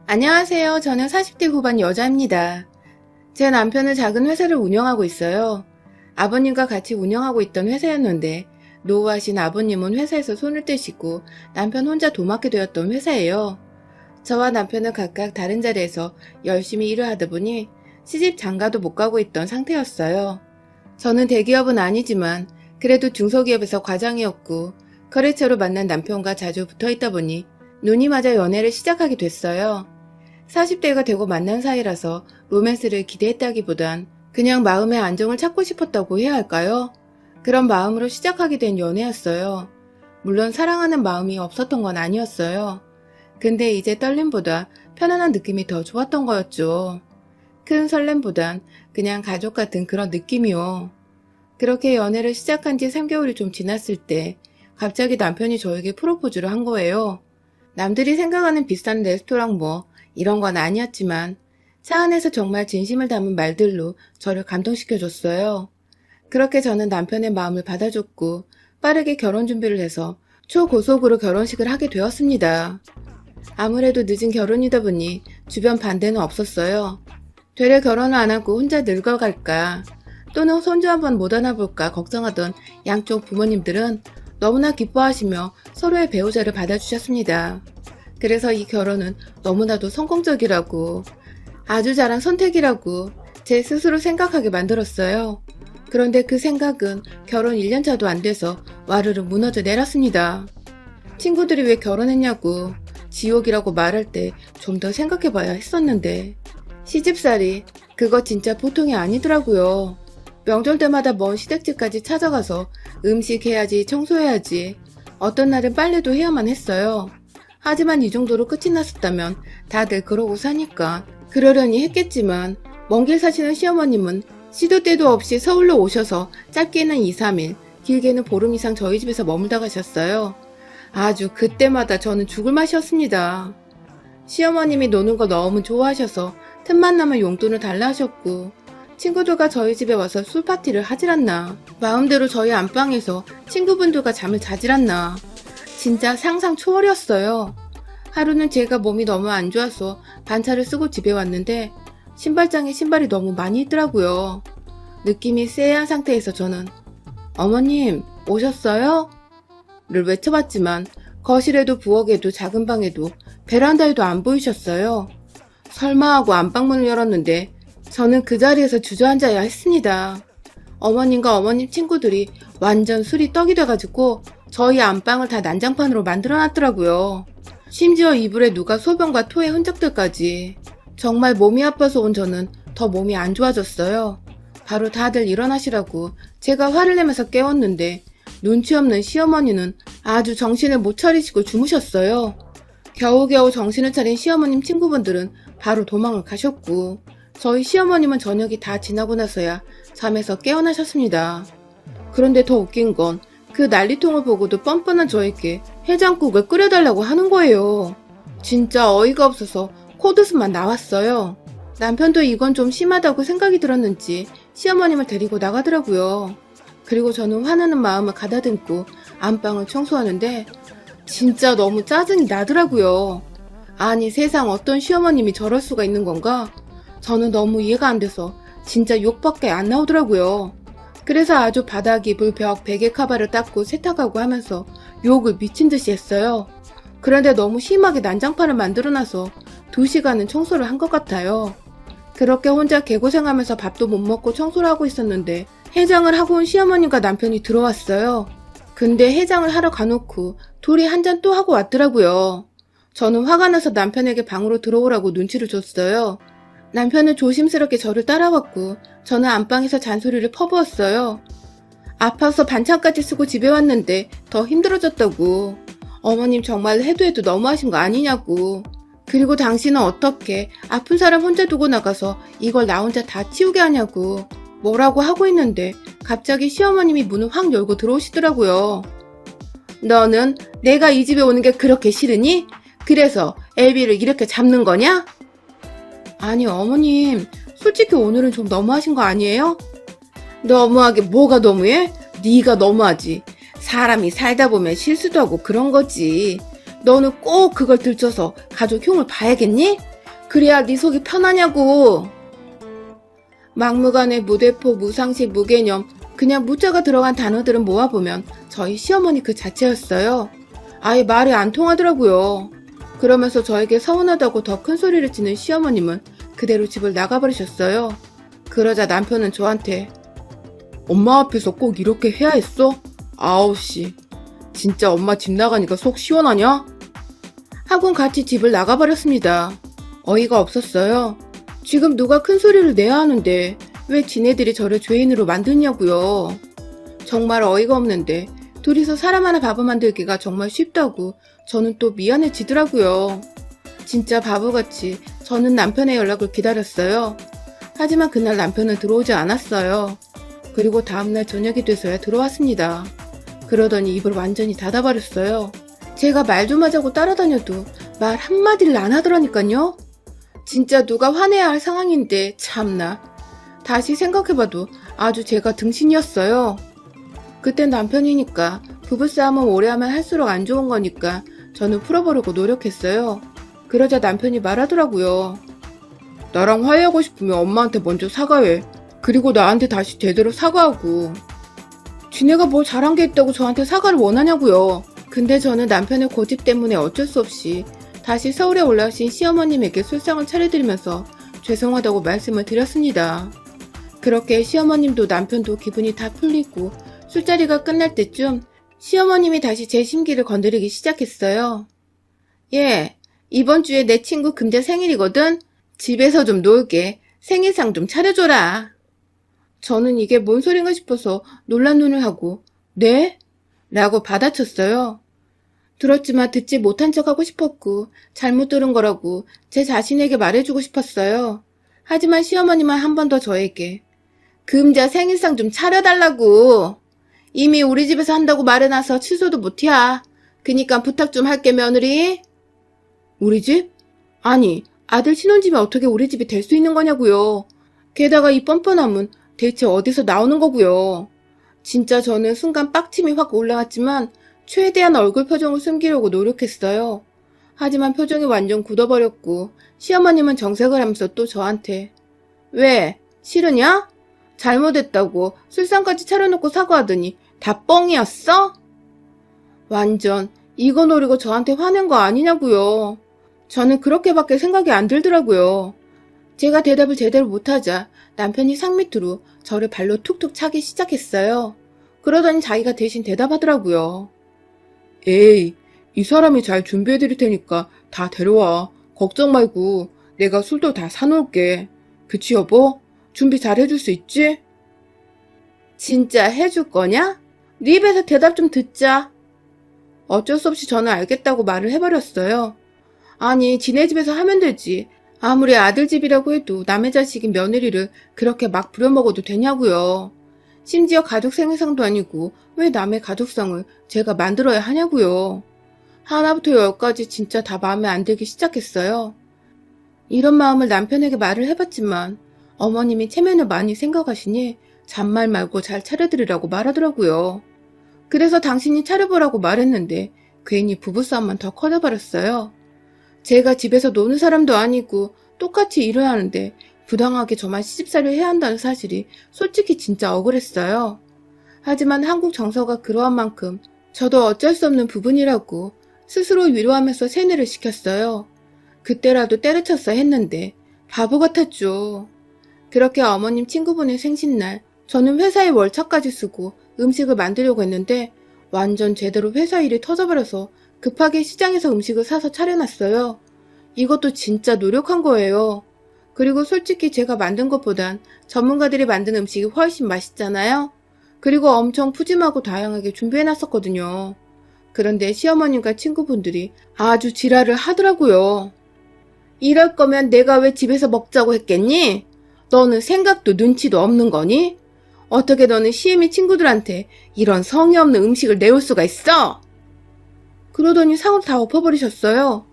안녕하세요. 저는 40대 후반 여자입니다. 제 남편은 작은 회사를 운영하고 있어요. 아버님과 같이 운영하고 있던 회사였는데 노후하신 아버님은 회사에서 손을 떼시고 남편 혼자 도맡게 되었던 회사예요. 저와 남편은 각각 다른 자리에서 열심히 일을 하다 보니 시집 장가도 못 가고 있던 상태였어요. 저는 대기업은 아니지만 그래도 중소기업에서 과장이었고 거래처로 만난 남편과 자주 붙어 있다 보니 눈이 맞아 연애를 시작하게 됐어요. 40대가 되고 만난 사이라서 로맨스를 기대했다기보단 그냥 마음의 안정을 찾고 싶었다고 해야 할까요? 그런 마음으로 시작하게 된 연애였어요. 물론 사랑하는 마음이 없었던 건 아니었어요. 근데 이제 떨림보다 편안한 느낌이 더 좋았던 거였죠. 큰 설렘보단 그냥 가족 같은 그런 느낌이요. 그렇게 연애를 시작한 지 3개월이 좀 지났을 때 갑자기 남편이 저에게 프로포즈를 한 거예요. 남들이 생각하는 비싼 레스토랑 뭐 이런 건 아니었지만 차 안에서 정말 진심을 담은 말들로 저를 감동시켜줬어요. 그렇게 저는 남편의 마음을 받아줬고 빠르게 결혼 준비를 해서 초고속으로 결혼식을 하게 되었습니다. 아무래도 늦은 결혼이다 보니 주변 반대는 없었어요. 되레 결혼을 안 하고 혼자 늙어갈까 또는 손주 한번 못 안아볼까 걱정하던 양쪽 부모님들은 너무나 기뻐하시며 서로의 배우자를 받아주셨습니다. 그래서 이 결혼은 너무나도 성공적이라고 아주 잘한 선택이라고 제 스스로 생각하게 만들었어요. 그런데 그 생각은 결혼 1년차도 안 돼서 와르르 무너져 내렸습니다. 친구들이 왜 결혼했냐고 지옥이라고 말할 때 좀 더 생각해봐야 했었는데 시집살이 그거 진짜 보통이 아니더라고요. 명절 때마다 먼 시댁집까지 찾아가서 음식 해야지 청소해야지 어떤 날은 빨래도 해야만 했어요. 하지만 이 정도로 끝이 났었다면 다들 그러고 사니까 그러려니 했겠지만 먼 길 사시는 시어머님은 시도 때도 없이 서울로 오셔서 짧게는 2, 3일, 길게는 보름 이상 저희 집에서 머물다 가셨어요. 아주 그때마다 저는 죽을 맛이었습니다. 시어머님이 노는 거 너무 좋아하셔서 틈만 나면 용돈을 달라 하셨고 친구들과 저희 집에 와서 술 파티를 하질 않나 마음대로 저희 안방에서 친구분들과 잠을 자질 않나 진짜 상상 초월이었어요. 하루는 제가 몸이 너무 안 좋아서 반차를 쓰고 집에 왔는데 신발장에 신발이 너무 많이 있더라고요. 느낌이 쎄한 상태에서 저는 어머님 오셨어요? 를 외쳐봤지만 거실에도 부엌에도 작은 방에도 베란다에도 안 보이셨어요. 설마 하고 안방문을 열었는데 저는 그 자리에서 주저앉아야 했습니다. 어머님과 어머님 친구들이 완전 술이 떡이 돼가지고 저희 안방을 다 난장판으로 만들어놨더라고요. 심지어 이불에 누가 소변과 토의 흔적들까지. 정말 몸이 아파서 온 저는 더 몸이 안 좋아졌어요. 바로 다들 일어나시라고 제가 화를 내면서 깨웠는데 눈치 없는 시어머니는 아주 정신을 못 차리시고 주무셨어요. 겨우겨우 정신을 차린 시어머님 친구분들은 바로 도망을 가셨고 저희 시어머님은 저녁이 다 지나고 나서야 잠에서 깨어나셨습니다. 그런데 더 웃긴 건 그 난리통을 보고도 뻔뻔한 저에게 해장국을 끓여달라고 하는 거예요. 진짜 어이가 없어서 코웃음만 나왔어요. 남편도 이건 좀 심하다고 생각이 들었는지 시어머님을 데리고 나가더라고요. 그리고 저는 화나는 마음을 가다듬고 안방을 청소하는데 진짜 너무 짜증이 나더라고요. 아니 세상 어떤 시어머님이 저럴 수가 있는 건가? 저는 너무 이해가 안 돼서 진짜 욕밖에 안 나오더라고요. 그래서 아주 바닥, 이불, 벽, 베개 커버를 닦고 세탁하고 하면서 욕을 미친 듯이 했어요. 그런데 너무 심하게 난장판을 만들어놔서 2시간은 청소를 한 것 같아요. 그렇게 혼자 개고생하면서 밥도 못 먹고 청소를 하고 있었는데 해장을 하고 온 시어머님과 남편이 들어왔어요. 근데 해장을 하러 가놓고 둘이 한 잔 또 하고 왔더라고요. 저는 화가 나서 남편에게 방으로 들어오라고 눈치를 줬어요. 남편은 조심스럽게 저를 따라왔고 저는 안방에서 잔소리를 퍼부었어요. 아파서 반찬까지 쓰고 집에 왔는데 더 힘들어졌다고. 어머님 정말 해도 너무하신 거 아니냐고. 그리고 당신은 어떻게 아픈 사람 혼자 두고 나가서 이걸 나 혼자 다 치우게 하냐고. 뭐라고 하고 있는데 갑자기 시어머님이 문을 확 열고 들어오시더라고요. 너는 내가 이 집에 오는 게 그렇게 싫으니? 그래서 애비를 이렇게 잡는 거냐? 아니 어머님 솔직히 오늘은 좀 너무하신 거 아니에요? 너무하게 뭐가 너무해? 네가 너무하지. 사람이 살다 보면 실수도 하고 그런 거지. 너는 꼭 그걸 들춰서 가족 흉을 봐야겠니? 그래야 네 속이 편하냐고. 막무가내 무대포, 무상식, 무개념, 그냥 무자가 들어간 단어들은 모아보면 저희 시어머니 그 자체였어요. 아예 말이 안 통하더라고요. 그러면서 저에게 서운하다고 더 큰 소리를 치는 시어머님은 그대로 집을 나가버리셨어요. 그러자 남편은 저한테 엄마 앞에서 꼭 이렇게 해야 했어? 아우 씨, 진짜 엄마 집 나가니까 속 시원하냐? 하곤 같이 집을 나가버렸습니다. 어이가 없었어요. 지금 누가 큰 소리를 내야 하는데 왜 지네들이 저를 죄인으로 만드냐고요. 정말 어이가 없는데 둘이서 사람 하나 바보 만들기가 정말 쉽다고 저는 또 미안해지더라고요. 진짜 바보같이 저는 남편의 연락을 기다렸어요. 하지만 그날 남편은 들어오지 않았어요. 그리고 다음날 저녁이 돼서야 들어왔습니다. 그러더니 입을 완전히 닫아버렸어요. 제가 말 좀 하자고 따라다녀도 말 한마디를 안 하더라니까요. 진짜 누가 화내야 할 상황인데 참나. 다시 생각해봐도 아주 제가 등신이었어요. 그땐 남편이니까 부부싸움은 오래 하면 할수록 안 좋은 거니까 저는 풀어보려고 노력했어요. 그러자 남편이 말하더라고요. 나랑 화해하고 싶으면 엄마한테 먼저 사과해. 그리고 나한테 다시 제대로 사과하고. 지네가 뭘 잘한 게 있다고 저한테 사과를 원하냐고요. 근데 저는 남편의 고집 때문에 어쩔 수 없이 다시 서울에 올라오신 시어머님에게 술상을 차려드리면서 죄송하다고 말씀을 드렸습니다. 그렇게 시어머님도 남편도 기분이 다 풀리고 술자리가 끝날 때쯤 시어머님이 다시 제 심기를 건드리기 시작했어요. 예, 이번 주에 내 친구 금자 생일이거든? 집에서 좀 놀게. 생일상 좀 차려줘라. 저는 이게 뭔 소린가 싶어서 놀란 눈을 하고 네? 라고 받아쳤어요. 들었지만 듣지 못한 척하고 싶었고 잘못 들은 거라고 제 자신에게 말해주고 싶었어요. 하지만 시어머니만 한 번 더 저에게 금자 생일상 좀 차려달라고. 이미 우리 집에서 한다고 말해놔서 취소도 못해. 그니까 부탁 좀 할게 며느리. 우리 집? 아니 아들 신혼집이 어떻게 우리 집이 될 수 있는 거냐고요. 게다가 이 뻔뻔함은 대체 어디서 나오는 거고요. 진짜 저는 순간 빡침이 확 올라왔지만 최대한 얼굴 표정을 숨기려고 노력했어요. 하지만 표정이 완전 굳어버렸고 시어머님은 정색을 하면서 또 저한테 왜? 싫으냐? 잘못했다고 술상까지 차려놓고 사과하더니 다 뻥이었어? 완전 이거 노리고 저한테 화낸 거 아니냐고요. 저는 그렇게밖에 생각이 안 들더라고요. 제가 대답을 제대로 못하자 남편이 상밑으로 저를 발로 툭툭 차기 시작했어요. 그러더니 자기가 대신 대답하더라고요. 에이, 이 사람이 잘 준비해드릴 테니까 다 데려와. 걱정 말고 내가 술도 다 사놓을게. 그치 여보? 준비 잘 해줄 수 있지? 진짜 해줄 거냐? 네 입에서 대답 좀 듣자. 어쩔 수 없이 저는 알겠다고 말을 해버렸어요. 아니 지네 집에서 하면 되지. 아무리 아들 집이라고 해도 남의 자식인 며느리를 그렇게 막 부려먹어도 되냐고요. 심지어 가족 생일상도 아니고 왜 남의 가족상을 제가 만들어야 하냐고요. 하나부터 열까지 진짜 다 마음에 안 들기 시작했어요. 이런 마음을 남편에게 말을 해봤지만 어머님이 체면을 많이 생각하시니 잔말 말고 잘 차려드리라고 말하더라고요. 그래서 당신이 차려보라고 말했는데 괜히 부부싸움만 더 커져버렸어요. 제가 집에서 노는 사람도 아니고 똑같이 일을 하는데 부당하게 저만 시집살이를 해야 한다는 사실이 솔직히 진짜 억울했어요. 하지만 한국 정서가 그러한 만큼 저도 어쩔 수 없는 부분이라고 스스로 위로하면서 세뇌를 시켰어요. 그때라도 때려쳤어야 했는데 바보 같았죠. 그렇게 어머님 친구분의 생신날 저는 회사에 월차까지 쓰고 음식을 만들려고 했는데 완전 제대로 회사 일이 터져버려서 급하게 시장에서 음식을 사서 차려놨어요. 이것도 진짜 노력한 거예요. 그리고 솔직히 제가 만든 것보단 전문가들이 만든 음식이 훨씬 맛있잖아요. 그리고 엄청 푸짐하고 다양하게 준비해놨었거든요. 그런데 시어머님과 친구분들이 아주 지랄을 하더라고요. 이럴 거면 내가 왜 집에서 먹자고 했겠니? 너는 생각도 눈치도 없는 거니? 어떻게 너는 시애미 친구들한테 이런 성의 없는 음식을 내올 수가 있어? 그러더니 상을 다 엎어버리셨어요.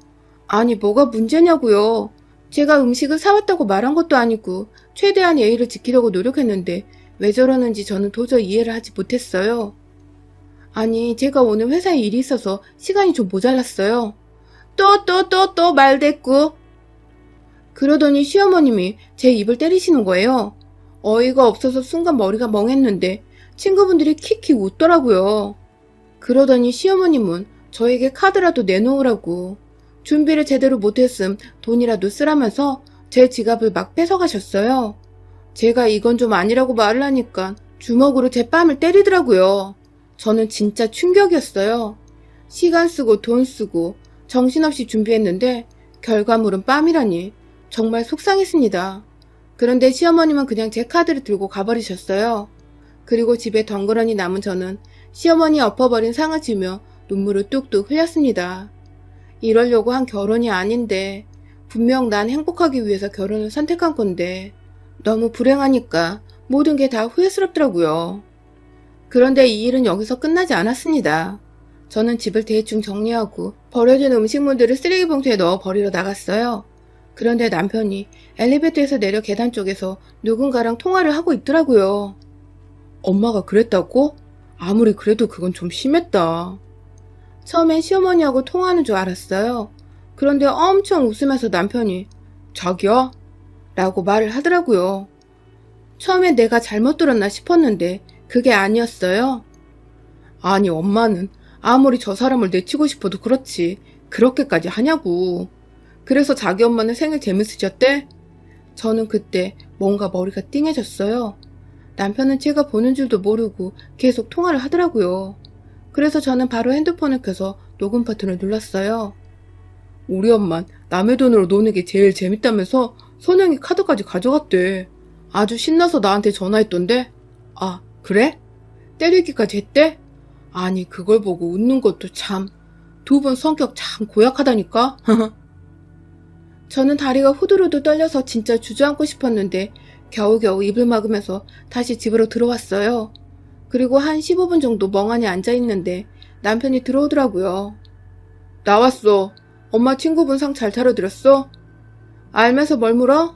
아니 뭐가 문제냐고요. 제가 음식을 사왔다고 말한 것도 아니고 최대한 예의를 지키려고 노력했는데 왜 저러는지 저는 도저히 이해를 하지 못했어요. 아니 제가 오늘 회사에 일이 있어서 시간이 좀 모자랐어요. 또 말대꾸. 그러더니 시어머님이 제 입을 때리시는 거예요. 어이가 없어서 순간 머리가 멍했는데 친구분들이 킥킥 웃더라고요. 그러더니 시어머님은 저에게 카드라도 내놓으라고 준비를 제대로 못했음 돈이라도 쓰라면서 제 지갑을 막 뺏어가셨어요. 제가 이건 좀 아니라고 말을 하니까 주먹으로 제 뺨을 때리더라고요. 저는 진짜 충격이었어요. 시간 쓰고 돈 쓰고 정신없이 준비했는데 결과물은 뺨이라니 정말 속상했습니다. 그런데 시어머님은 그냥 제 카드를 들고 가버리셨어요. 그리고 집에 덩그러니 남은 저는 시어머니 엎어버린 상을 지며 눈물을 뚝뚝 흘렸습니다. 이러려고 한 결혼이 아닌데 분명 난 행복하기 위해서 결혼을 선택한 건데 너무 불행하니까 모든 게 다 후회스럽더라고요. 그런데 이 일은 여기서 끝나지 않았습니다. 저는 집을 대충 정리하고 버려진 음식물들을 쓰레기 봉투에 넣어 버리러 나갔어요. 그런데 남편이 엘리베이터에서 내려 계단 쪽에서 누군가랑 통화를 하고 있더라고요. 엄마가 그랬다고? 아무리 그래도 그건 좀 심했다. 처음엔 시어머니하고 통화하는 줄 알았어요. 그런데 엄청 웃으면서 남편이 자기야? 라고 말을 하더라고요. 처음엔 내가 잘못 들었나 싶었는데 그게 아니었어요. 아니 엄마는 아무리 저 사람을 내치고 싶어도 그렇지 그렇게까지 하냐고. 그래서 자기 엄마는 생일 재밌으셨대? 저는 그때 뭔가 머리가 띵해졌어요. 남편은 제가 보는 줄도 모르고 계속 통화를 하더라고요. 그래서 저는 바로 핸드폰을 켜서 녹음 버튼을 눌렀어요. 우리 엄만 남의 돈으로 노는 게 제일 재밌다면서 선영이 카드까지 가져갔대. 아주 신나서 나한테 전화했던데? 아, 그래? 때리기까지 했대? 아니, 그걸 보고 웃는 것도 참. 두 분 성격 참 고약하다니까? 저는 다리가 후들후들 떨려서 진짜 주저앉고 싶었는데 겨우겨우 입을 막으면서 다시 집으로 들어왔어요. 그리고 한 15분 정도 멍하니 앉아있는데 남편이 들어오더라고요. 나왔어. 엄마 친구분 상 잘 차려드렸어? 알면서 뭘 물어?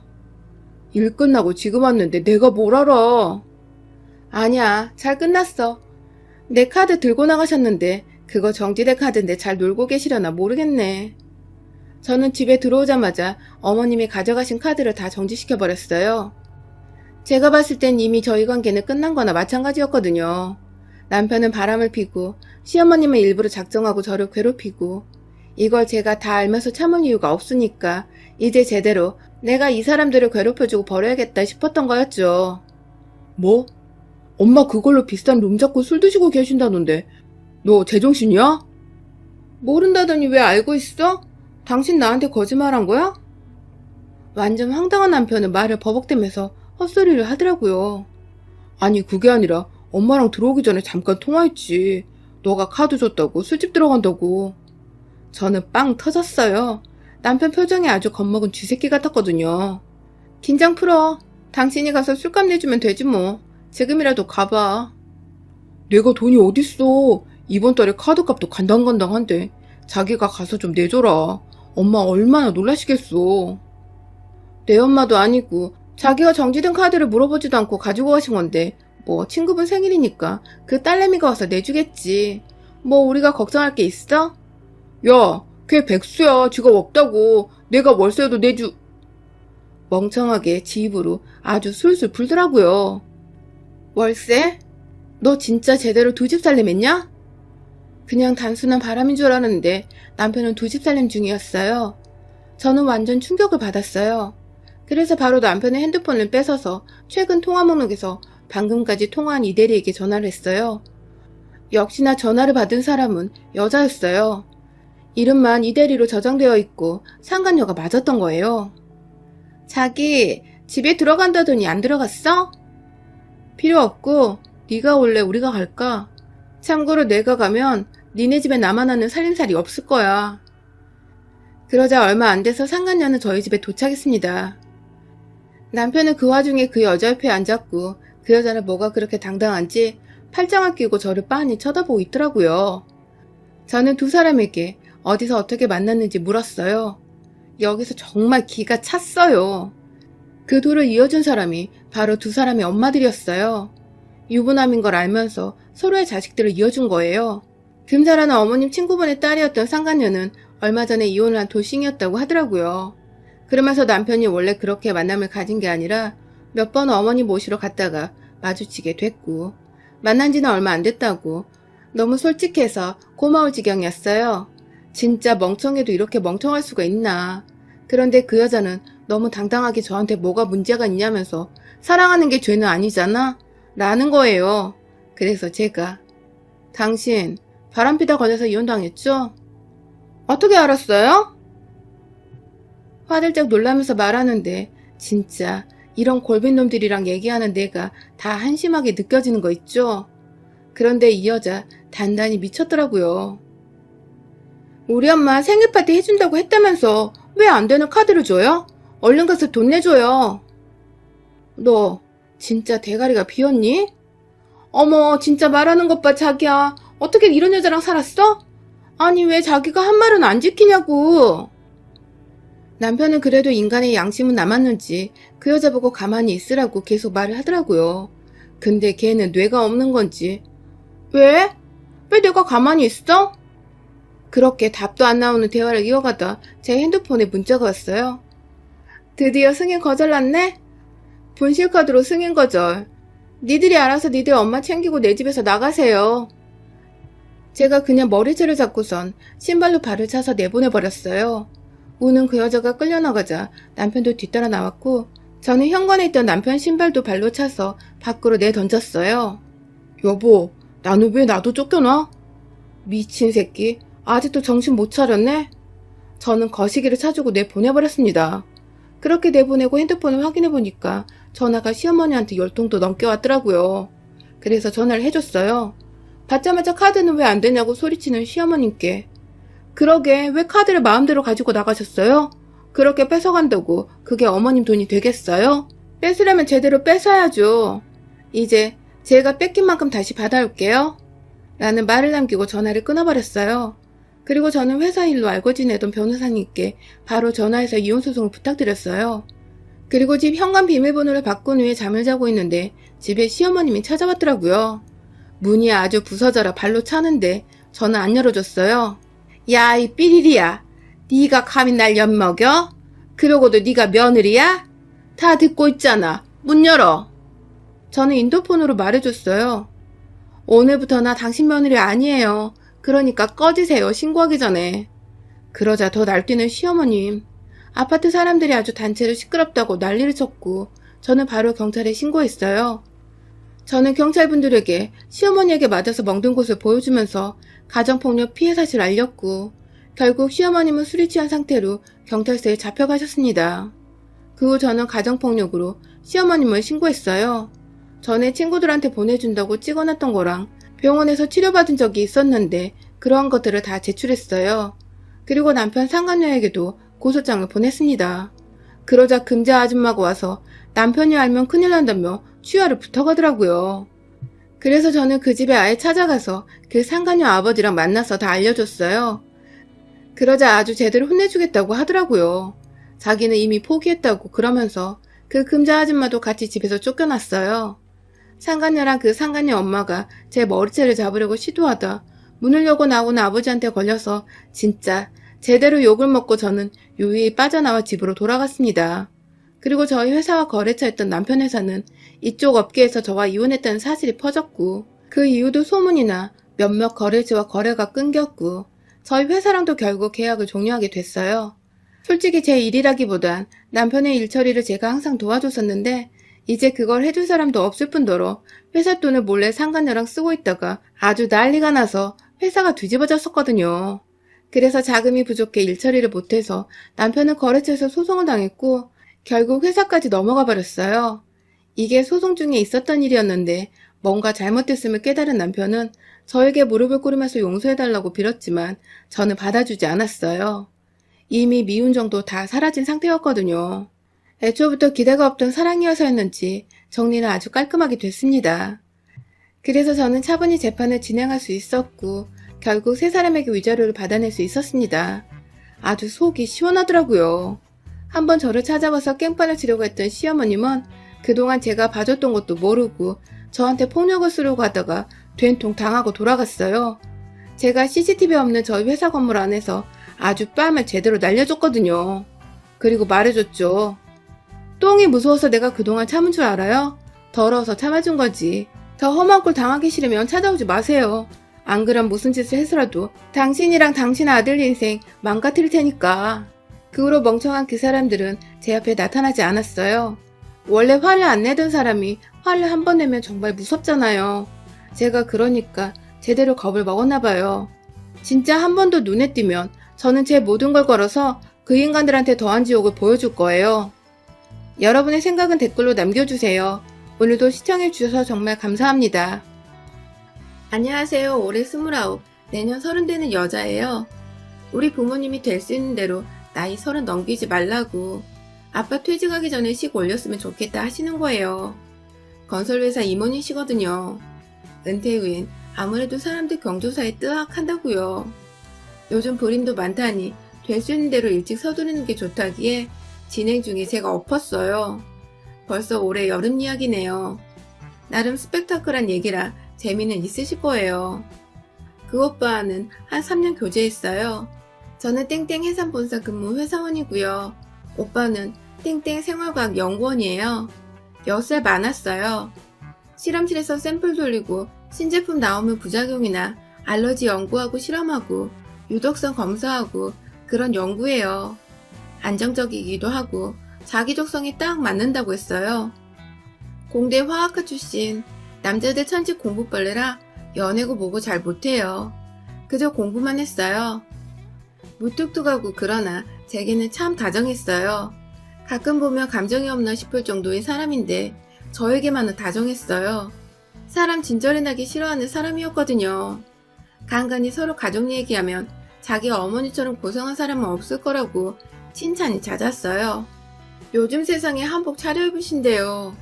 일 끝나고 지금 왔는데 내가 뭘 알아? 아니야, 잘 끝났어. 내 카드 들고 나가셨는데 그거 정지된 카드인데 잘 놀고 계시려나 모르겠네. 저는 집에 들어오자마자 어머님이 가져가신 카드를 다 정지시켜버렸어요. 제가 봤을 땐 이미 저희 관계는 끝난 거나 마찬가지였거든요. 남편은 바람을 피고 시어머님은 일부러 작정하고 저를 괴롭히고 이걸 제가 다 알면서 참을 이유가 없으니까 이제 제대로 내가 이 사람들을 괴롭혀주고 버려야겠다 싶었던 거였죠. 뭐? 엄마 그걸로 비싼 룸 잡고 술 드시고 계신다던데 너 제정신이야? 모른다더니 왜 알고 있어? 당신 나한테 거짓말한 거야? 완전 황당한 남편은 말을 버벅대면서 헛소리를 하더라고요. 아니 그게 아니라 엄마랑 들어오기 전에 잠깐 통화했지. 너가 카드 줬다고 술집 들어간다고. 저는 빵 터졌어요. 남편 표정이 아주 겁먹은 쥐새끼 같았거든요. 긴장 풀어. 당신이 가서 술값 내주면 되지 뭐. 지금이라도 가봐. 내가 돈이 어딨어. 이번 달에 카드값도 간당간당한데 자기가 가서 좀 내줘라. 엄마 얼마나 놀라시겠어. 내 엄마도 아니고 자기가 정지된 카드를 물어보지도 않고 가지고 가신 건데 뭐 친구분 생일이니까 그 딸내미가 와서 내주겠지. 뭐 우리가 걱정할 게 있어? 야, 걔 백수야. 지가 없다고. 내가 월세도 내주... 멍청하게 지 입으로 아주 술술 풀더라고요. 월세? 너 진짜 제대로 두 집 살림했냐? 그냥 단순한 바람인 줄 알았는데 남편은 두 집 살림 중이었어요. 저는 완전 충격을 받았어요. 그래서 바로 남편의 핸드폰을 뺏어서 최근 통화 목록에서 방금까지 통화한 이 대리에게 전화를 했어요. 역시나 전화를 받은 사람은 여자였어요. 이름만 이 대리로 저장되어 있고 상간녀가 맞았던 거예요. 자기 집에 들어간다더니 안 들어갔어? 필요 없고 네가 올래 우리가 갈까? 참고로 내가 가면 니네 집에 나만 아는 살림살이 없을 거야. 그러자 얼마 안 돼서 상간녀는 저희 집에 도착했습니다. 남편은 그 와중에 그 여자 옆에 앉았고 그 여자는 뭐가 그렇게 당당한지 팔짱을 끼고 저를 빤히 쳐다보고 있더라고요. 저는 두 사람에게 어디서 어떻게 만났는지 물었어요. 여기서 정말 기가 찼어요. 그 둘을 이어준 사람이 바로 두 사람의 엄마들이었어요. 유부남인 걸 알면서 서로의 자식들을 이어준 거예요. 금자라는 어머님 친구분의 딸이었던 상간녀는 얼마 전에 이혼을 한 돌싱이었다고 하더라고요. 그러면서 남편이 원래 그렇게 만남을 가진 게 아니라 몇 번 어머니 모시러 갔다가 마주치게 됐고, 만난 지는 얼마 안 됐다고 너무 솔직해서 고마울 지경이었어요. 진짜 멍청해도 이렇게 멍청할 수가 있나. 그런데 그 여자는 너무 당당하게 저한테 뭐가 문제가 있냐면서 사랑하는 게 죄는 아니잖아? 라는 거예요. 그래서 제가 당신 바람피다 걸려서 이혼당했죠? 어떻게 알았어요? 화들짝 놀라면서 말하는데 진짜 이런 골빈놈들이랑 얘기하는 내가 다 한심하게 느껴지는 거 있죠? 그런데 이 여자 단단히 미쳤더라고요. 우리 엄마 생일 파티 해준다고 했다면서 왜 안 되는 카드를 줘요? 얼른 가서 돈 내줘요. 너 진짜 대가리가 비었니? 어머 진짜 말하는 것 봐 자기야. 어떻게 이런 여자랑 살았어? 아니 왜 자기가 한 말은 안 지키냐고. 남편은 그래도 인간의 양심은 남았는지 그 여자 보고 가만히 있으라고 계속 말을 하더라고요. 근데 걔는 뇌가 없는 건지 왜? 왜 내가 가만히 있어? 그렇게 답도 안 나오는 대화를 이어가다 제 핸드폰에 문자가 왔어요. 드디어 승인 거절났네? 분실카드로 승인 거절. 니들이 알아서 니들 엄마 챙기고 내 집에서 나가세요. 제가 그냥 머리채를 잡고선 신발로 발을 차서 내보내버렸어요. 우는 그 여자가 끌려나가자 남편도 뒤따라 나왔고 저는 현관에 있던 남편 신발도 발로 차서 밖으로 내던졌어요. 여보, 나는 왜 나도 쫓겨나? 미친 새끼, 아직도 정신 못 차렸네? 저는 거시기를 차주고 내보내버렸습니다. 그렇게 내보내고 핸드폰을 확인해보니까 전화가 시어머니한테 10통도 넘게 왔더라고요. 그래서 전화를 해줬어요. 받자마자 카드는 왜 안 되냐고 소리치는 시어머님께 그러게 왜 카드를 마음대로 가지고 나가셨어요? 그렇게 뺏어간다고 그게 어머님 돈이 되겠어요? 뺏으려면 제대로 뺏어야죠. 이제 제가 뺏긴 만큼 다시 받아올게요. 라는 말을 남기고 전화를 끊어버렸어요. 그리고 저는 회사 일로 알고 지내던 변호사님께 바로 전화해서 이혼소송을 부탁드렸어요. 그리고 집 현관 비밀번호를 바꾼 후에 잠을 자고 있는데 집에 시어머님이 찾아왔더라고요. 문이 아주 부서져라 발로 차는데 저는 안 열어줬어요. 야, 이 삐리리야. 네가 감히 날 엿먹여? 그러고도 네가 며느리야? 다 듣고 있잖아. 문 열어. 저는 인터폰으로 말해줬어요. 오늘부터 나 당신 며느리 아니에요. 그러니까 꺼지세요. 신고하기 전에. 그러자 더 날뛰는 시어머님. 아파트 사람들이 아주 단체로 시끄럽다고 난리를 쳤고 저는 바로 경찰에 신고했어요. 저는 경찰분들에게 시어머니에게 맞아서 멍든 곳을 보여주면서 가정폭력 피해 사실을 알렸고 결국 시어머님은 술이 취한 상태로 경찰서에 잡혀가셨습니다. 그 후 저는 가정폭력으로 시어머님을 신고했어요. 전에 친구들한테 보내준다고 찍어놨던 거랑 병원에서 치료받은 적이 있었는데 그러한 것들을 다 제출했어요. 그리고 남편 상간녀에게도 고소장을 보냈습니다. 그러자 금자 아줌마가 와서 남편이 알면 큰일 난다며 취하를 붙어가더라고요. 그래서 저는 그 집에 아예 찾아가서 그 상간녀 아버지랑 만나서 다 알려줬어요. 그러자 아주 제대로 혼내주겠다고 하더라고요. 자기는 이미 포기했다고 그러면서 그 금자 아줌마도 같이 집에서 쫓겨났어요. 상간녀랑 그 상간녀 엄마가 제 머리채를 잡으려고 시도하다 문을 열고 나온 아버지한테 걸려서 진짜 제대로 욕을 먹고 저는 유유히 빠져나와 집으로 돌아갔습니다. 그리고 저희 회사와 거래처였던 남편 회사는 이쪽 업계에서 저와 이혼했다는 사실이 퍼졌고 그 이후도 소문이 나 몇몇 거래처와 거래가 끊겼고 저희 회사랑도 결국 계약을 종료하게 됐어요. 솔직히 제 일이라기보단 남편의 일 처리를 제가 항상 도와줬었는데 이제 그걸 해줄 사람도 없을 뿐더러 회사 돈을 몰래 상간녀랑 쓰고 있다가 아주 난리가 나서 회사가 뒤집어졌었거든요. 그래서 자금이 부족해 일 처리를 못해서 남편은 거래처에서 소송을 당했고 결국 회사까지 넘어가 버렸어요. 이게 소송 중에 있었던 일이었는데 뭔가 잘못됐음을 깨달은 남편은 저에게 무릎을 꿇으면서 용서해달라고 빌었지만 저는 받아주지 않았어요. 이미 미운 정도 다 사라진 상태였거든요. 애초부터 기대가 없던 사랑이어서였는지 정리는 아주 깔끔하게 됐습니다. 그래서 저는 차분히 재판을 진행할 수 있었고 결국 세 사람에게 위자료를 받아낼 수 있었습니다. 아주 속이 시원하더라고요. 한번 저를 찾아와서 깽판을 치려고 했던 시어머님은 그동안 제가 봐줬던 것도 모르고 저한테 폭력을 쓰려고 하다가 된통 당하고 돌아갔어요. 제가 CCTV 없는 저희 회사 건물 안에서 아주 뺨을 제대로 날려줬거든요. 그리고 말해줬죠. 똥이 무서워서 내가 그동안 참은 줄 알아요? 더러워서 참아준 거지. 더 험한 꼴 당하기 싫으면 찾아오지 마세요. 안 그럼 무슨 짓을 해서라도 당신이랑 당신 아들 인생 망가뜨릴 테니까. 그 후로 멍청한 그 사람들은 제 앞에 나타나지 않았어요. 원래 화를 안 내던 사람이 화를 한 번 내면 정말 무섭잖아요. 제가 그러니까 제대로 겁을 먹었나 봐요. 진짜 한 번 더 눈에 띄면 저는 제 모든 걸 걸어서 그 인간들한테 더한 지옥을 보여줄 거예요. 여러분의 생각은 댓글로 남겨주세요. 오늘도 시청해주셔서 정말 감사합니다. 안녕하세요. 올해 29, 내년 30 되는 여자예요. 우리 부모님이 될 수 있는 대로 나이 30 넘기지 말라고 아빠 퇴직하기 전에 식 올렸으면 좋겠다 하시는 거예요. 건설회사 임원이시거든요. 은퇴 후엔 아무래도 사람들 경조사에 뜨악한다고요. 요즘 불임도 많다니 될 수 있는 대로 일찍 서두르는 게 좋다기에 진행 중에 제가 엎었어요. 벌써 올해 여름 이야기네요. 나름 스펙타클한 얘기라 재미는 있으실 거예요. 그 오빠는 한 3년 교제했어요. 저는 땡땡 해상본사 근무 회사원이고요. 오빠는 땡땡 생활과학 연구원이에요. 10살 많았어요. 실험실에서 샘플 돌리고 신제품 나오면 부작용이나 알러지 연구하고 실험하고 유독성 검사하고 그런 연구예요. 안정적이기도 하고 자기 적성에 딱 맞는다고 했어요. 공대 화학과 출신, 남자들 천직 공부벌레라 연애고 뭐고 잘 못해요. 그저 공부만 했어요. 무뚝뚝하고 그러나 제게는 참 다정했어요. 가끔 보면 감정이 없나 싶을 정도의 사람인데 저에게만은 다정했어요. 사람 진절이 나기 싫어하는 사람이었거든요. 간간히 서로 가족 얘기하면 자기 어머니처럼 고생한 사람은 없을 거라고 칭찬이 잦았어요. 요즘 세상에 한복 차려입으신대요.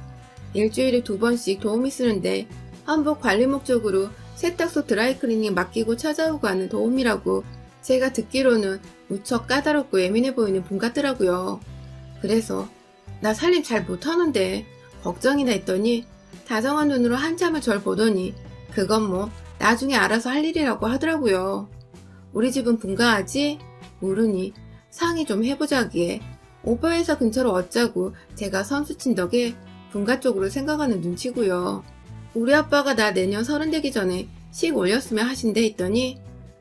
일주일에 2번씩 도우미 쓰는데 한복 관리 목적으로 세탁소 드라이클리닝 맡기고 찾아오고 하는 도우미라고 제가 듣기로는 무척 까다롭고 예민해 보이는 분 같더라고요. 그래서 나 살림 잘 못하는데 걱정이나 했더니 다정한 눈으로 한참을 절 보더니 그건 뭐 나중에 알아서 할 일이라고 하더라고요. 우리 집은 분가하지? 모르니 상의 좀 해보자기에 오빠 회사 근처로 얻자고 제가 선수친 덕에 분가 쪽으로 생각하는 눈치고요. 우리 아빠가 나 내년 30 되기 전에 식 올렸으면 하신대 했더니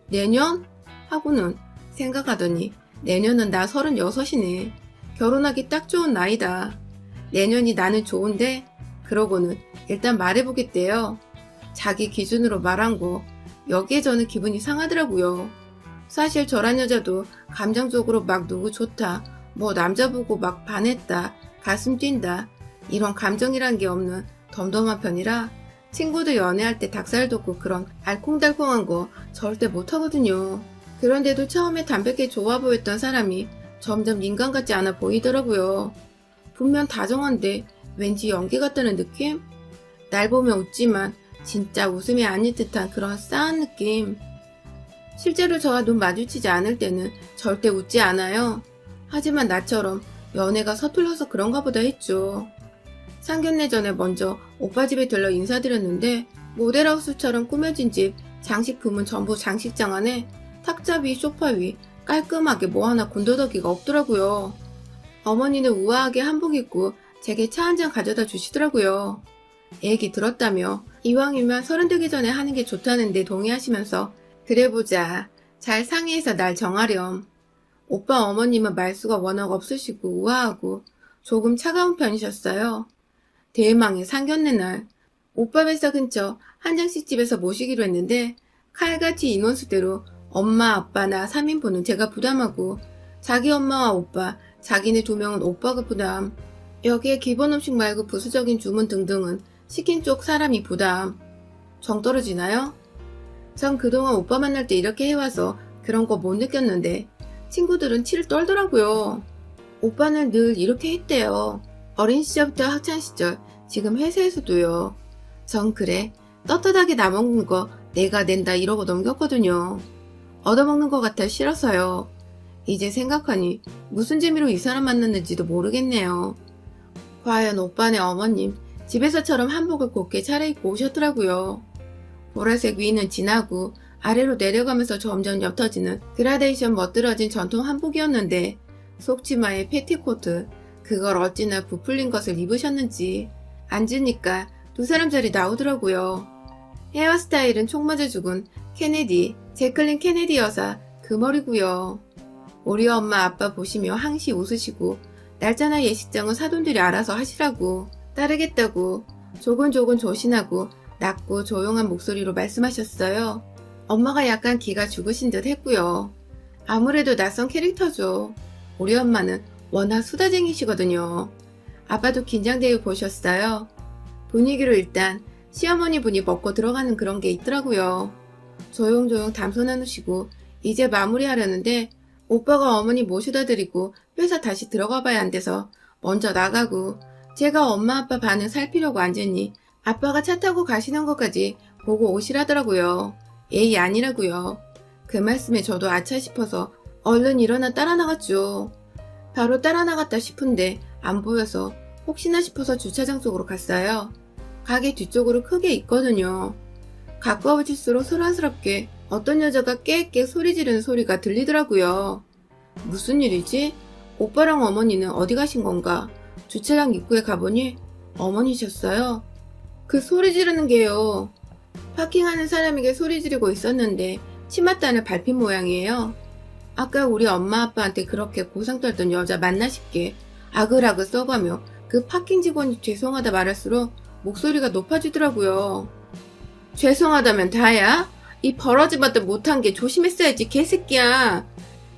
내년? 하고는 생각하더니 내년은 나 36이네. 결혼하기 딱 좋은 나이다. 내년이 나는 좋은데? 그러고는 일단 말해보겠대요. 자기 기준으로 말한 거 여기에 저는 기분이 상하더라고요. 사실 저란 여자도 감정적으로 막 누구 좋다, 뭐 남자 보고 막 반했다, 가슴 뛴다 이런 감정이란 게 없는 덤덤한 편이라 친구들 연애할 때 닭살 돋고 그런 알콩달콩한 거 절대 못하거든요. 그런데도 처음에 담백해 좋아 보였던 사람이 점점 인간 같지 않아 보이더라고요. 분명 다정한데 왠지 연기 같다는 느낌? 날 보면 웃지만 진짜 웃음이 아닐 듯한 그런 싸한 느낌. 실제로 저와 눈 마주치지 않을 때는 절대 웃지 않아요. 하지만 나처럼 연애가 서툴러서 그런가 보다 했죠. 상견례 전에 먼저 오빠 집에 들러 인사드렸는데 모델하우스처럼 꾸며진 집 장식품은 전부 장식장 안에 탁자 위 소파 위 깔끔하게 뭐 하나 군더더기가 없더라고요. 어머니는 우아하게 한복 입고 제게 차 한 잔 가져다 주시더라고요. 얘기 들었다며 이왕이면 30 되기 전에 하는 게 좋다는데 동의하시면서 그래보자 잘 상의해서 날 정하렴. 오빠 어머님은 말수가 워낙 없으시고 우아하고 조금 차가운 편이셨어요. 대망의 상견례 날 오빠 회사 근처 한정식 집에서 모시기로 했는데 칼같이 인원수대로 엄마 아빠 나 3인분은 제가 부담하고 자기 엄마와 오빠 자기네 2명은 오빠가 부담, 여기에 기본 음식 말고 부수적인 주문 등등은 시킨 쪽 사람이 부담. 정 떨어지나요? 전 그동안 오빠 만날 때 이렇게 해와서 그런 거 못 느꼈는데 친구들은 치를 떨더라고요. 오빠는 늘 이렇게 했대요. 어린 시절부터 학창시절, 지금 회사에서도요. 전 그래, 떳떳하게 나먹는 거 내가 낸다 이러고 넘겼거든요. 얻어먹는 것 같아 싫어서요. 이제 생각하니 무슨 재미로 이 사람 만났는지도 모르겠네요. 과연 오빠네 어머님 집에서처럼 한복을 곱게 차려입고 오셨더라고요. 보라색 위는 진하고 아래로 내려가면서 점점 옅어지는 그라데이션 멋들어진 전통 한복이었는데 속치마에 패티코트, 그걸 어찌나 부풀린 것을 입으셨는지 앉으니까 두 사람 자리 나오더라고요. 헤어스타일은 총 맞아 죽은 케네디, 제클린 케네디 여사 그 머리고요. 우리 엄마 아빠 보시며 항시 웃으시고 날짜나 예식장은 사돈들이 알아서 하시라고 따르겠다고 조곤조곤 조신하고 낮고 조용한 목소리로 말씀하셨어요. 엄마가 약간 기가 죽으신 듯 했고요. 아무래도 낯선 캐릭터죠. 우리 엄마는 워낙 수다쟁이시거든요. 아빠도 긴장되어 보셨어요. 분위기로 일단 시어머니 분이 먹고 들어가는 그런 게 있더라고요. 조용조용 담소 나누시고 이제 마무리하려는데 오빠가 어머니 모셔다 드리고 회사 다시 들어가 봐야 안 돼서 먼저 나가고 제가 엄마 아빠 반응 살피려고 앉으니 아빠가 차 타고 가시는 것까지 보고 오시라더라고요. 예의 아니라고요. 그 말씀에 저도 아차 싶어서 얼른 일어나 따라 나갔죠. 바로 따라 나갔다 싶은데 안 보여서 혹시나 싶어서 주차장 쪽으로 갔어요. 가게 뒤쪽으로 크게 있거든요. 가까워질수록 소란스럽게 어떤 여자가 깨깨 소리 지르는 소리가 들리더라고요. 무슨 일이지? 오빠랑 어머니는 어디 가신 건가? 주차장 입구에 가보니 어머니셨어요. 그 소리 지르는 게요. 파킹하는 사람에게 소리 지르고 있었는데 치맛단을 밟힌 모양이에요. 아까 우리 엄마 아빠한테 그렇게 고상 떨던 여자 맞나 싶게 아글아글 써가며 그 파킹 직원이 죄송하다 말할수록 목소리가 높아지더라고요. 죄송하다면 다야? 이 버러지받도 못한 게 조심했어야지 개새끼야.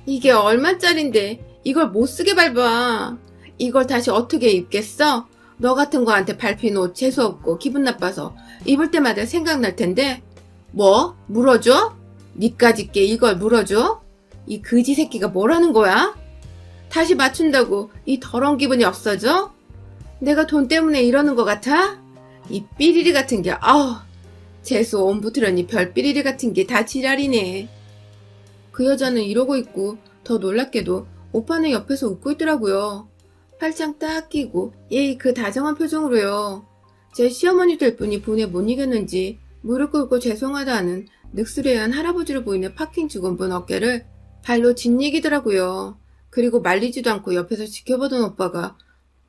이게 얼마짜린데 이걸 못쓰게 밟아. 이걸 다시 어떻게 입겠어? 너 같은 거한테 밟힌 옷 재수없고 기분 나빠서 입을 때마다 생각날 텐데. 뭐? 물어줘? 니까짓 게 이걸 물어줘? 이 그지 새끼가 뭐라는 거야? 다시 맞춘다고 이 더러운 기분이 없어져? 내가 돈 때문에 이러는 것 같아? 이 삐리리 같은 게 재수 온 붙으려니 별 삐리리 같은 게 다 지랄이네. 그 여자는 이러고 있고 더 놀랍게도 오빠는 옆에서 웃고 있더라고요. 팔짱 딱 끼고 예의 그 다정한 표정으로요. 제 시어머니 될 분이 분에 못 이겼는지 무릎 꿇고 죄송하다 하는 늑술해한 할아버지로 보이는 파킹 직원분 어깨를 발로 짓이기더라고요. 그리고 말리지도 않고 옆에서 지켜보던 오빠가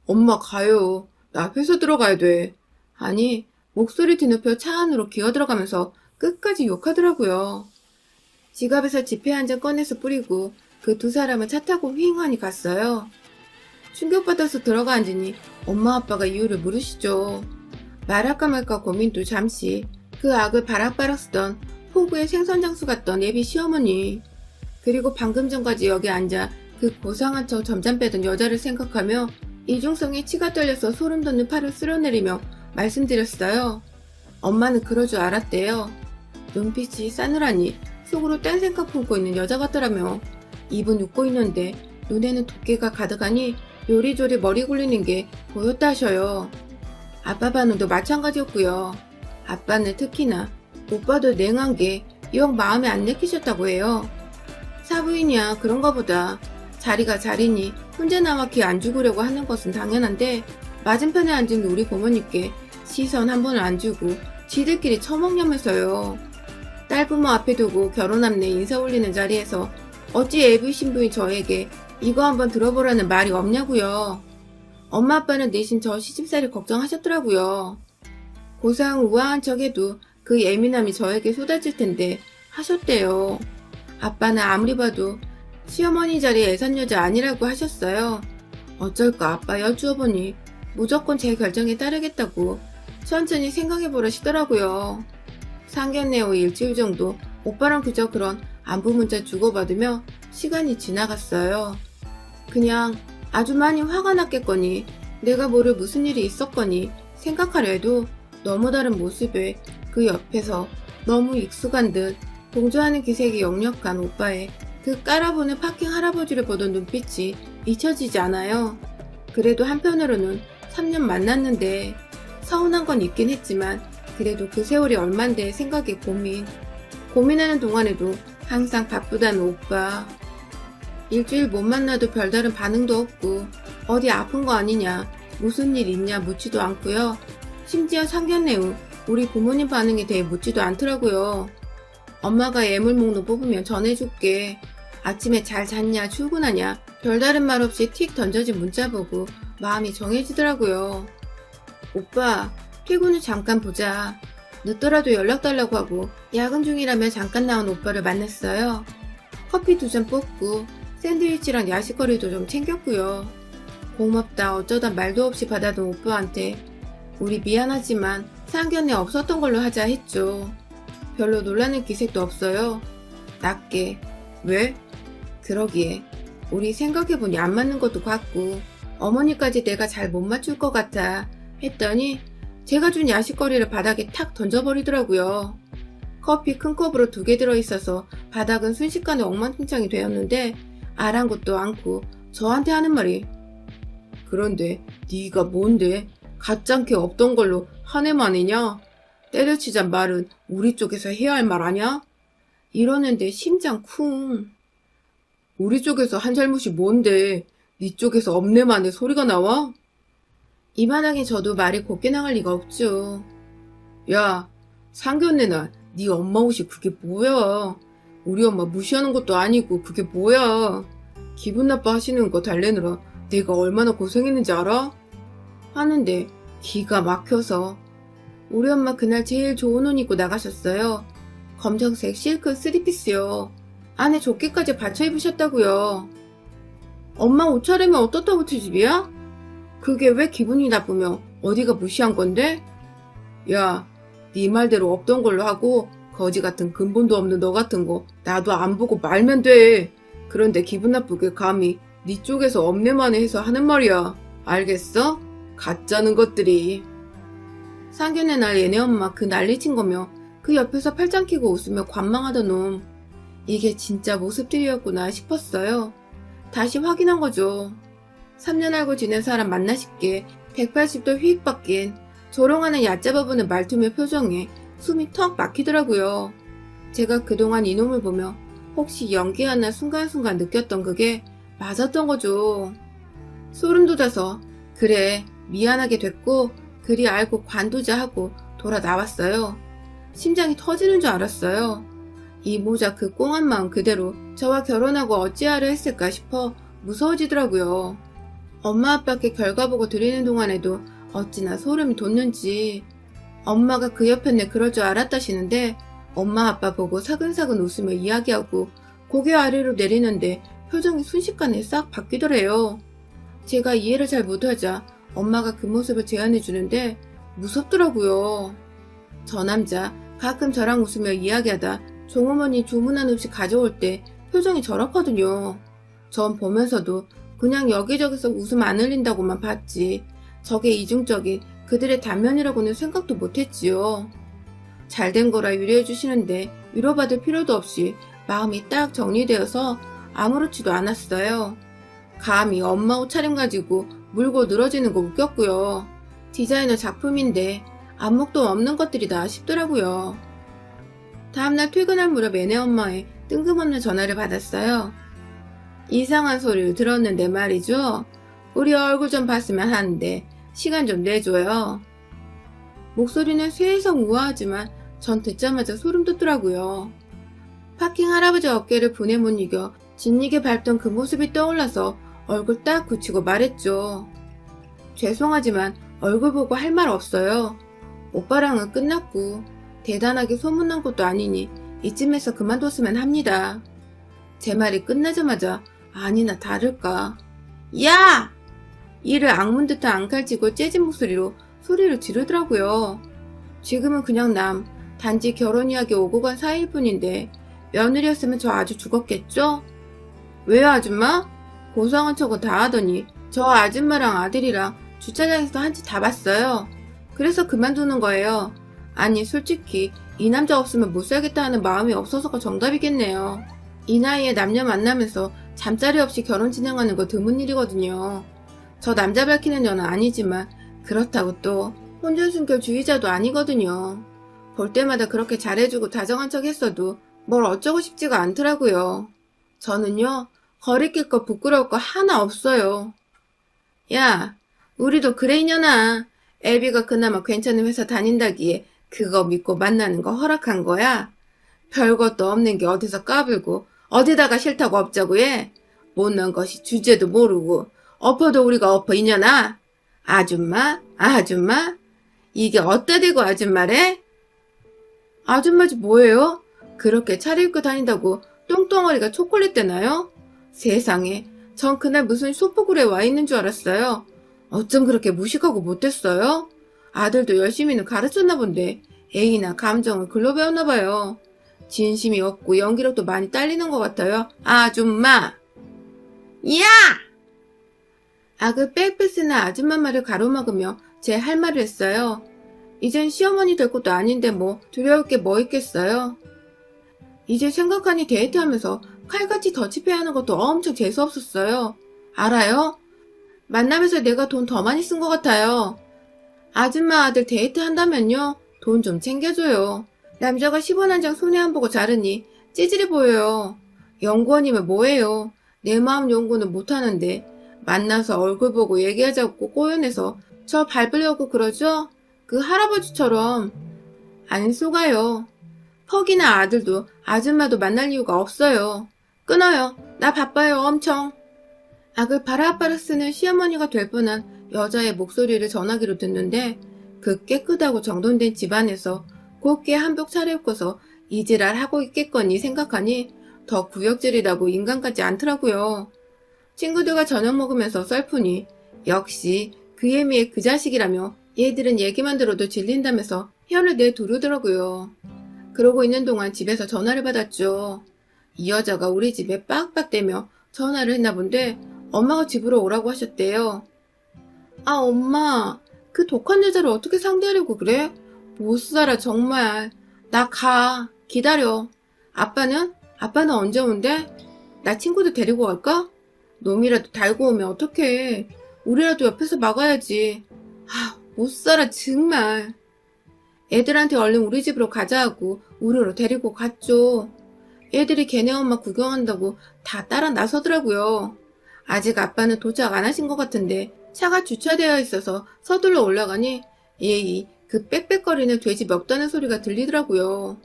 엄마 가요. 나 회사 들어가야 돼. 아니 목소리 뒤높여 차 안으로 기어들어가면서 끝까지 욕하더라고요. 지갑에서 지폐 한 장 꺼내서 뿌리고 그 두 사람은 차 타고 휘잉하니 갔어요. 충격받아서 들어가 앉으니 엄마 아빠가 이유를 물으시죠. 말할까 말까 고민도 잠시 그 악을 바락바락 쓰던 포구의 생선장수 같던 예비 시어머니 그리고 방금 전까지 여기 앉아 그 고상한 척 점잠 빼던 여자를 생각하며 이중성에 치가 떨려서 소름 돋는 팔을 쓸어내리며 말씀드렸어요. 엄마는 그럴 줄 알았대요. 눈빛이 싸늘하니 속으로 딴 생각 품고 있는 여자 같더라며. 입은 웃고 있는데 눈에는 도깨가 가득하니 요리조리 머리 굴리는 게 보였다 하셔요. 아빠 반응도 마찬가지였고요. 아빠는 특히나 오빠도 냉한 게 영 마음에 안 내키셨다고 해요. 사부인이야 그런가 보다. 자리가 자리니 혼자 나와키 안 죽으려고 하는 것은 당연한데 맞은편에 앉은 우리 고모님께 시선 한 번을 안 주고 지들끼리 처먹냐면서요. 딸부모 앞에 두고 결혼 안내 인사 올리는 자리에서 어찌 애비 신부인 저에게 이거 한번 들어보라는 말이 없냐고요. 엄마 아빠는 내신 저 시집살이 걱정하셨더라고요. 고상 우아한 척해도 그 예민함이 저에게 쏟아질 텐데 하셨대요. 아빠는 아무리 봐도 시어머니 자리에 애산 여자 아니라고 하셨어요. 어쩔까 아빠 여쭈어보니 무조건 제 결정에 따르겠다고 천천히 생각해보라시더라고요. 상견례 후 일주일 정도 오빠랑 그저 그런 안부 문자 주고받으며 시간이 지나갔어요. 그냥 아주 많이 화가 났겠거니 내가 모를 무슨 일이 있었거니 생각하려 해도 너무 다른 모습에 그 옆에서 너무 익숙한 듯 동조하는 기색이 역력한 오빠의 그 깔아보는 파킹 할아버지를 보던 눈빛이 잊혀지지 않아요. 그래도 한편으로는 3년 만났는데 서운한 건 있긴 했지만 그래도 그 세월이 얼만데 생각에 고민하는 동안에도 항상 바쁘다는 오빠. 일주일 못 만나도 별다른 반응도 없고 어디 아픈 거 아니냐 무슨 일 있냐 묻지도 않고요. 심지어 상견례 후 우리 부모님 반응에 대해 묻지도 않더라고요. 엄마가 예물 목록 뽑으면 전해줄게. 아침에 잘 잤냐 출근하냐 별다른 말 없이 틱 던져진 문자 보고 마음이 정해지더라고요. 오빠, 퇴근 후 잠깐 보자. 늦더라도 연락 달라고 하고 야근 중이라며 잠깐 나온 오빠를 만났어요. 커피 2잔 뽑고 샌드위치랑 야식거리도 좀 챙겼고요. 고맙다 어쩌다 말도 없이 받아둔 오빠한테 우리 미안하지만 상견례 없었던 걸로 하자 했죠. 별로 놀라는 기색도 없어요. 낮게. 왜? 그러기에 우리 생각해보니 안 맞는 것도 같고 어머니까지 내가 잘 못 맞출 것 같아 했더니 제가 준 야식거리를 바닥에 탁 던져버리더라고요. 커피 큰 컵으로 2개 들어있어서 바닥은 순식간에 엉망진창이 되었는데 아랑곳도 않고 저한테 하는 말이 그런데 네가 뭔데 가짱게 없던 걸로 한 해 만이냐? 때려치잔 말은 우리 쪽에서 해야 할 말 아냐? 이러는데 심장 쿵. 우리 쪽에서 한 잘못이 뭔데 네 쪽에서 없네만에 소리가 나와? 이만하게 저도 말이 곱게 나갈 리가 없죠. 야, 상견례 날 네 엄마 옷이 그게 뭐야? 우리 엄마 무시하는 것도 아니고 그게 뭐야? 기분 나빠하시는 거 달래느라 내가 얼마나 고생했는지 알아? 하는데 기가 막혀서 우리 엄마 그날 제일 좋은 옷 입고 나가셨어요. 검정색 실크 3피스요. 안에 조끼까지 받쳐 입으셨다고요. 엄마 옷차림은 어떻다고 트집이야? 그게 왜 기분이 나쁘며 어디가 무시한 건데? 야, 네 말대로 없던 걸로 하고 거지 같은 근본도 없는 너 같은 거 나도 안 보고 말면 돼. 그런데 기분 나쁘게 감히 네 쪽에서 없네만에 해서 하는 말이야. 알겠어? 가짜는 것들이. 상견례 날 얘네 엄마 그 난리친 거며 그 옆에서 팔짱 끼고 웃으며 관망하던 놈. 이게 진짜 모습들이었구나 싶었어요. 다시 확인한 거죠. 3년 알고 지낸 사람 만나 싶게 180도 휙 바뀐 조롱하는 얕잡아 보는 말투며 표정에 숨이 턱 막히더라고요. 제가 그동안 이놈을 보며 혹시 연기하나 순간순간 느꼈던 그게 맞았던 거죠. 소름 돋아서 그래 미안하게 됐고 그리 알고 관두자 하고 돌아 나왔어요. 심장이 터지는 줄 알았어요. 이 모자 그 꽁한 마음 그대로 저와 결혼하고 어찌하려 했을까 싶어 무서워지더라고요. 엄마 아빠께 결과 보고 드리는 동안에도 어찌나 소름이 돋는지. 엄마가 그 옆에는 그럴 줄 알았다시는데 엄마 아빠 보고 사근사근 웃으며 이야기하고 고개 아래로 내리는데 표정이 순식간에 싹 바뀌더래요. 제가 이해를 잘 못하자 엄마가 그 모습을 제안해주는데 무섭더라고요. 저 남자 가끔 저랑 웃으며 이야기하다 종어머니 주문한 음식 가져올 때 표정이 저렇거든요. 전 보면서도 그냥 여기저기서 웃음 안 흘린다고만 봤지 저게 이중적인 그들의 단면이라고는 생각도 못했지요. 잘된 거라 위로해 주시는데 위로받을 필요도 없이 마음이 딱 정리되어서 아무렇지도 않았어요. 감히 엄마 옷차림 가지고 물고 늘어지는 거 웃겼고요. 디자이너 작품인데 안목도 없는 것들이다 싶더라고요. 다음날 퇴근할 무렵 애네 엄마의 뜬금없는 전화를 받았어요. 이상한 소리를 들었는데 말이죠. 우리 얼굴 좀 봤으면 하는데 시간 좀 내줘요. 목소리는 쇠해성 우아하지만 전 듣자마자 소름 돋더라고요. 파킹 할아버지 어깨를 분에 못 이겨 진이게 밟던 그 모습이 떠올라서 얼굴 딱 굳히고 말했죠. 죄송하지만 얼굴 보고 할 말 없어요. 오빠랑은 끝났고 대단하게 소문난 것도 아니니 이쯤에서 그만뒀으면 합니다. 제 말이 끝나자마자 아니나 다를까. 야! 이를 악문 듯한 앙칼지고 째진 목소리로 소리를 지르더라고요. 지금은 그냥 단지 결혼 이야기 오고 간 사이일 뿐인데 며느리였으면 저 아주 죽었겠죠? 왜요 아줌마? 고상한 척은 다 하더니 저 아줌마랑 아들이랑 주차장에서 한치 다 봤어요. 그래서 그만두는 거예요. 아니 솔직히 이 남자 없으면 못 살겠다 하는 마음이 없어서가 정답이겠네요. 이 나이에 남녀 만나면서 잠자리 없이 결혼 진행하는 거 드문 일이거든요. 저 남자 밝히는 여는 아니지만 그렇다고 또 혼전순결주의자도 아니거든요. 볼 때마다 그렇게 잘해주고 다정한 척 했어도 뭘 어쩌고 싶지가 않더라고요. 저는요 거리낄 거 부끄러울 거 하나 없어요. 야, 우리도 그래 이년아. 애비가 그나마 괜찮은 회사 다닌다기에 그거 믿고 만나는 거 허락한 거야? 별것도 없는 게 어디서 까불고 어디다가 싫다고 없자고 해? 못난 것이 주제도 모르고 엎어도 우리가 엎어 이년아. 아줌마? 아줌마? 이게 어따 대고 아줌마래? 아줌마지 뭐예요? 그렇게 차려입고 다닌다고 똥덩어리가 초콜릿 되나요? 세상에, 전 그날 무슨 소포굴에 와 있는 줄 알았어요. 어쩜 그렇게 무식하고 못됐어요? 아들도 열심히는 가르쳤나 본데 애이나 감정을 글로 배웠나 봐요. 진심이 없고 연기력도 많이 딸리는 것 같아요. 아줌마! 야! 그 백패스나 아줌마 말을 가로막으며 제 할 말을 했어요. 이젠 시어머니 될 것도 아닌데 뭐 두려울 게 뭐 있겠어요. 이제 생각하니 데이트하면서 칼같이 더치페이 하는 것도 엄청 재수없었어요. 알아요? 만나면서 내가 돈 더 많이 쓴 것 같아요. 아줌마 아들 데이트 한다면요. 돈 좀 챙겨줘요. 남자가 10원 한 장 손에 안 보고 자르니 찌질해 보여요. 연구원이면 뭐해요. 내 마음 연구는 못하는데 만나서 얼굴 보고 얘기하자고 꼬여내서 저 밟으려고 그러죠? 그 할아버지처럼. 안 속아요. 퍽이나 아들도 아줌마도 만날 이유가 없어요. 끊어요. 나 바빠요 엄청. 악을 바라바라 쓰는 시어머니가 될 뻔한 여자의 목소리를 전화기로 듣는데 그 깨끗하고 정돈된 집안에서 곱게 한복 차려입고서 이지랄 하고 있겠거니 생각하니 더 구역질이라고 인간 같지 않더라고요. 친구들과 저녁 먹으면서 썰푸니 역시 그 애미의 그 자식이라며 얘들은 얘기만 들어도 질린다면서 혀를 내두르더라고요. 그러고 있는 동안 집에서 전화를 받았죠. 이 여자가 우리 집에 빡빡대며 전화를 했나 본데 엄마가 집으로 오라고 하셨대요. 아 엄마, 그 독한 여자를 어떻게 상대하려고 그래? 못 살아 정말. 나 가. 기다려. 아빠는? 아빠는 언제 온대? 나 친구들 데리고 갈까? 놈이라도 달고 오면 어떡해. 우리라도 옆에서 막아야지. 못 살아 정말. 애들한테 얼른 우리 집으로 가자 하고 우리로 데리고 갔죠. 애들이 걔네 엄마 구경한다고 다 따라 나서더라고요. 아직 아빠는 도착 안 하신 것 같은데 차가 주차되어 있어서 서둘러 올라가니 예이 그 빽빽거리는 돼지 멱다는 소리가 들리더라고요.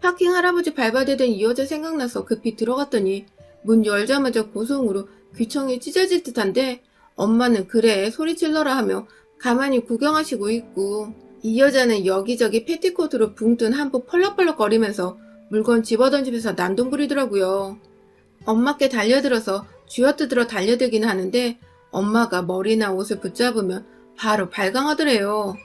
파킹 할아버지 발바대던 이 여자 생각나서 급히 들어갔더니 문 열자마자 고성으로 귀청이 찢어질 듯한데 엄마는 그래 소리 질러라 하며 가만히 구경하시고 있고 이 여자는 여기저기 패티코트로 붕 뜬 한복 펄럭펄럭거리면서 물건 집어던지면서 난동부리더라고요. 엄마께 달려들어서 쥐어뜯으러 달려들긴 하는데 엄마가 머리나 옷을 붙잡으면 바로 발광하더래요.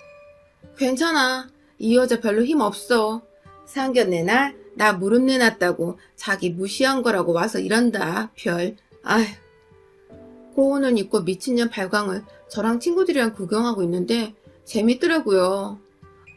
괜찮아. 이 여자 별로 힘 없어. 상견례 날 나 무릎 내놨다고 자기 무시한 거라고 와서 이런다. 별. 아휴. 고운을 입고 미친년 발광을 저랑 친구들이랑 구경하고 있는데 재밌더라고요.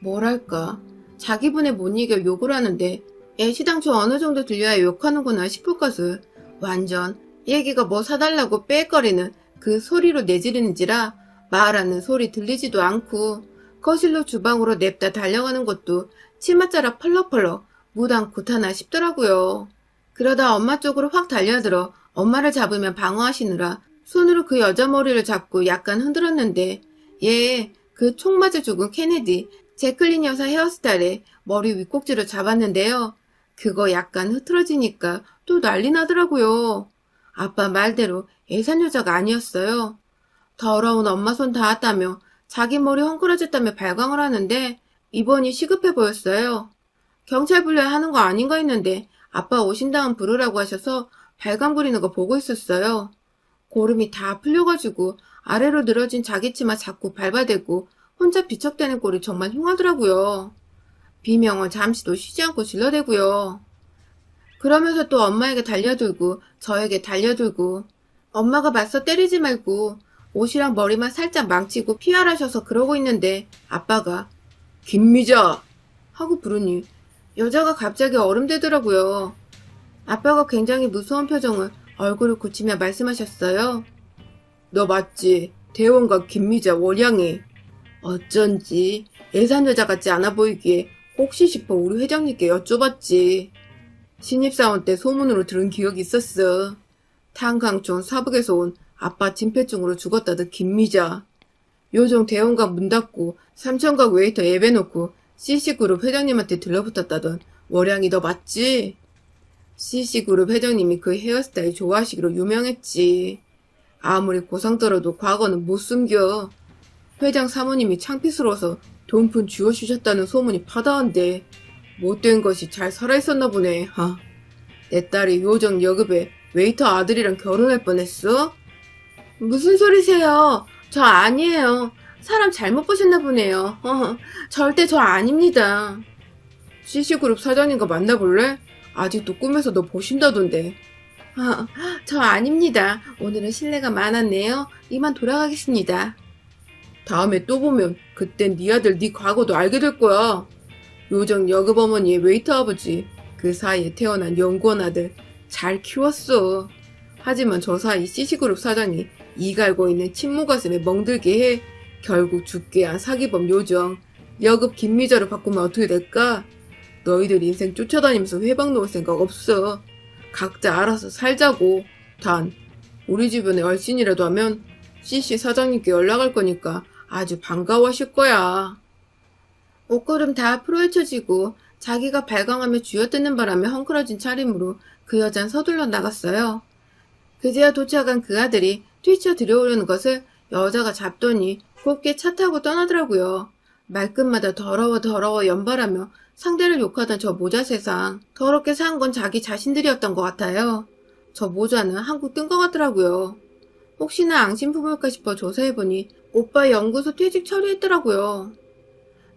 뭐랄까. 자기분에 못 이겨 욕을 하는데 애시당초 어느 정도 들려야 욕하는구나 싶을 것을 완전 얘기가 뭐 사달라고 빽거리는 그 소리로 내지르는지라 말하는 소리 들리지도 않고 거실로 주방으로 냅다 달려가는 것도 치맛자락 펄럭펄럭 무당 굿하나 싶더라고요. 그러다 엄마 쪽으로 확 달려들어 엄마를 잡으면 방어하시느라 손으로 그 여자 머리를 잡고 약간 흔들었는데 얘 그 총 맞아 죽은 케네디 제클린 여사 헤어스타일에 머리 윗꼭지를 잡았는데요. 그거 약간 흐트러지니까 또 난리 나더라고요. 아빠 말대로 예산 여자가 아니었어요. 더러운 엄마 손 닿았다며 자기 머리 헝클어졌다며 발광을 하는데 이번이 시급해 보였어요. 경찰 불러야 하는 거 아닌가 했는데 아빠 오신 다음 부르라고 하셔서 발광 부리는 거 보고 있었어요. 고름이 다 풀려가지고 아래로 늘어진 자기 치마 자꾸 밟아대고 혼자 비척대는 꼴이 정말 흉하더라고요. 비명은 잠시도 쉬지 않고 질러대고요. 그러면서 또 엄마에게 달려들고 저에게 달려들고 엄마가 맞서 때리지 말고 옷이랑 머리만 살짝 망치고 피하라셔서 그러고 있는데 아빠가 김미자 하고 부르니 여자가 갑자기 얼음대더라고요. 아빠가 굉장히 무서운 표정을 얼굴을 굳히며 말씀하셨어요. 너 맞지? 대원과 김미자 월양이. 어쩐지 예산 여자 같지 않아 보이기에 혹시 싶어 우리 회장님께 여쭤봤지. 신입사원 때 소문으로 들은 기억이 있었어. 탄강촌 사북에서 온 아빠 진폐증으로 죽었다던 김미자. 요정 대원각 문 닫고 삼천각 웨이터 예배놓고 CC그룹 회장님한테 들러붙었다던 월양이 너 맞지? CC그룹 회장님이 그 헤어스타일 좋아하시기로 유명했지. 아무리 고상 떨어도 과거는 못 숨겨. 회장 사모님이 창피스러워서 돈푼 쥐어주셨다는 소문이 파다한데 못된 것이 잘 살아있었나 보네. 내 딸이 요정 여급의 웨이터 아들이랑 결혼할 뻔했어? 무슨 소리세요? 저 아니에요. 사람 잘못 보셨나 보네요. 절대 저 아닙니다. CC그룹 사장님과 만나볼래? 아직도 꿈에서 너 보신다던데. 아, 저 아닙니다. 오늘은 실례가 많았네요. 이만 돌아가겠습니다. 다음에 또 보면 그땐 네 아들 네 과거도 알게 될 거야. 요정 여급 어머니의 웨이터 아버지, 그 사이에 태어난 연구원 아들 잘 키웠어. 하지만 저 사이 CC그룹 사장이 이 갈고 있는 친모 가슴에 멍들게 해 결국 죽게 한 사기범 요정 여급 김미자로 바꾸면 어떻게 될까? 너희들 인생 쫓아다니면서 회방 놓을 생각 없어. 각자 알아서 살자고. 단 우리 주변에 얼씬이라도 하면 CC 사장님께 연락할 거니까 아주 반가워하실 거야. 옷걸음 다 풀어헤쳐지고 자기가 발광하며 쥐어뜯는 바람에 헝클어진 차림으로 그 여잔 서둘러 나갔어요. 그제야 도착한 그 아들이 뛰쳐 들여오려는 것을 여자가 잡더니 곱게 차 타고 떠나더라고요. 말끝마다 더러워 연발하며 상대를 욕하던 저 모자 세상. 더럽게 산 건 자기 자신들이었던 것 같아요. 저 모자는 한국 뜬 것 같더라고요. 혹시나 앙심 품을까 싶어 조사해보니 오빠 연구소 퇴직 처리했더라고요.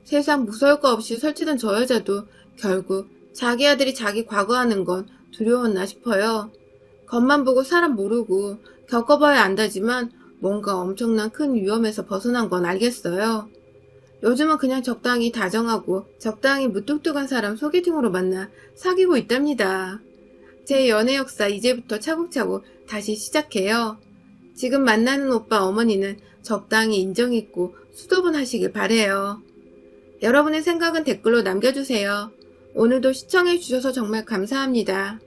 세상 무서울 거 없이 설치던 저 여자도 결국 자기 아들이 자기 과거 하는 건 두려웠나 싶어요. 겉만 보고 사람 모르고 겪어봐야 안다지만 뭔가 엄청난 큰 위험에서 벗어난 건 알겠어요. 요즘은 그냥 적당히 다정하고 적당히 무뚝뚝한 사람 소개팅으로 만나 사귀고 있답니다. 제 연애 역사 이제부터 차곡차곡 다시 시작해요. 지금 만나는 오빠 어머니는 적당히 인정있고 수도분 하시길 바래요. 여러분의 생각은 댓글로 남겨주세요. 오늘도 시청해주셔서 정말 감사합니다.